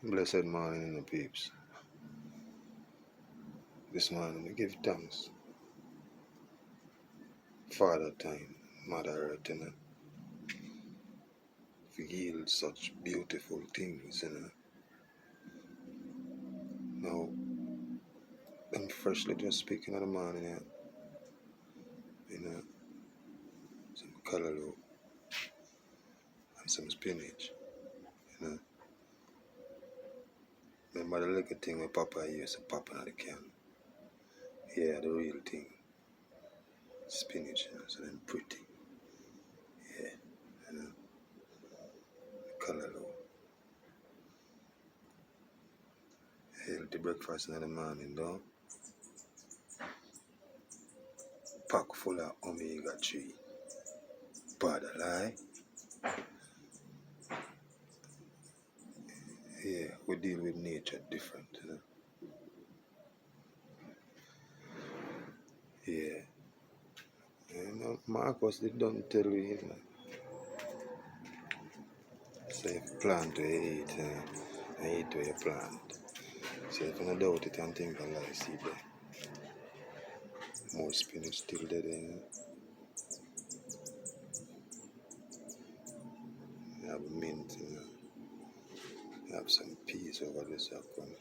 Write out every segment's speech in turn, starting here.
Blessed morning, peeps. This morning we give thanks. Father time, Mother Earth, for yield such beautiful things, Now, I'm freshly just speaking of the morning, some callaloo and some spinach, Remember the little thing with Papa used to pop in the can? Yeah, the real thing. Spinach, so then pretty. Yeah, callaloo. Healthy breakfast in the morning, though. Pack full of omega-3. Bother lie. Yeah, we deal with nature different, Yeah. Marcus they don't tell you, Say plant where you eat, and eat where you plant. So if you don't doubt it and think of life, see there. More spinach still there, You have mint, You have some peas over this one.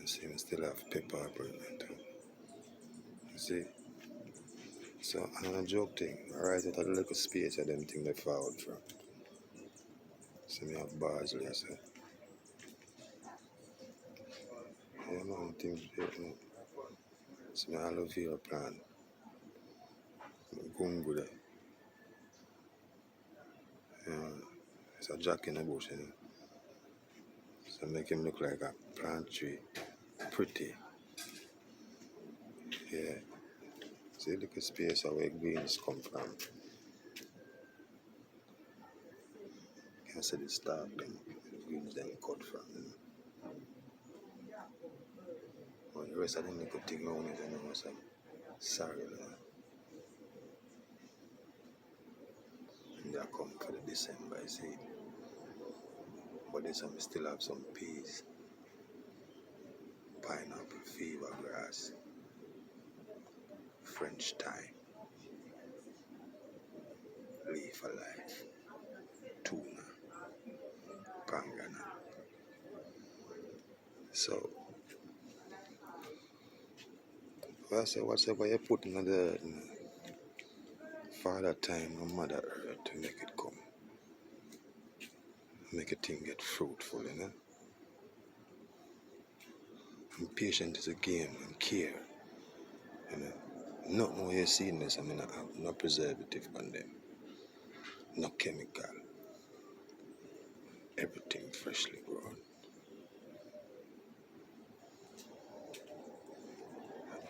You see, we still have pepper burning too. You see? So another joke thing, right at a little space of them thing they forward from. So me have bars there, so. Yeah, man, things, So me aloe vera plant. Gungu there. It's a jack in the bush, So make him look like a plant tree. Pretty. Yeah. See, look at space where greens come from. You can see the stalk them, the greens then cut from. But the rest of them little thing around it, so sorry, And they come for the December, I see. But this one still have some peas, pineapple, fever grass, French thyme, leaf of life, tuna, pangana. So, I say, whatever you put in the earth, Father time and Mother Earth to make it come. Make a thing get fruitful, And patience is a game and care, Not more you see in this, no preservative on them, no chemical, everything freshly grown.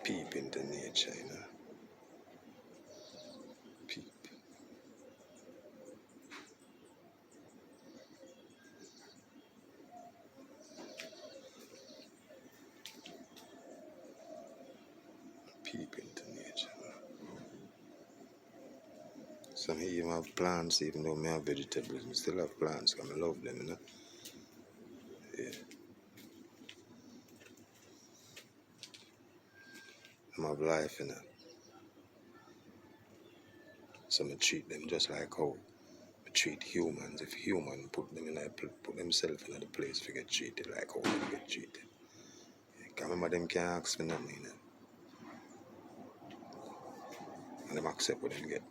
Peep into nature, Peep. Peep into nature. Some even have plants, even though I have vegetables, I still have plants, because I love them, Yeah. I have life, So I treat them just like how I treat humans. If humans put themselves in the place to get treated like how they get treated. Because remember them can't ask for nothing, And them accept what them get.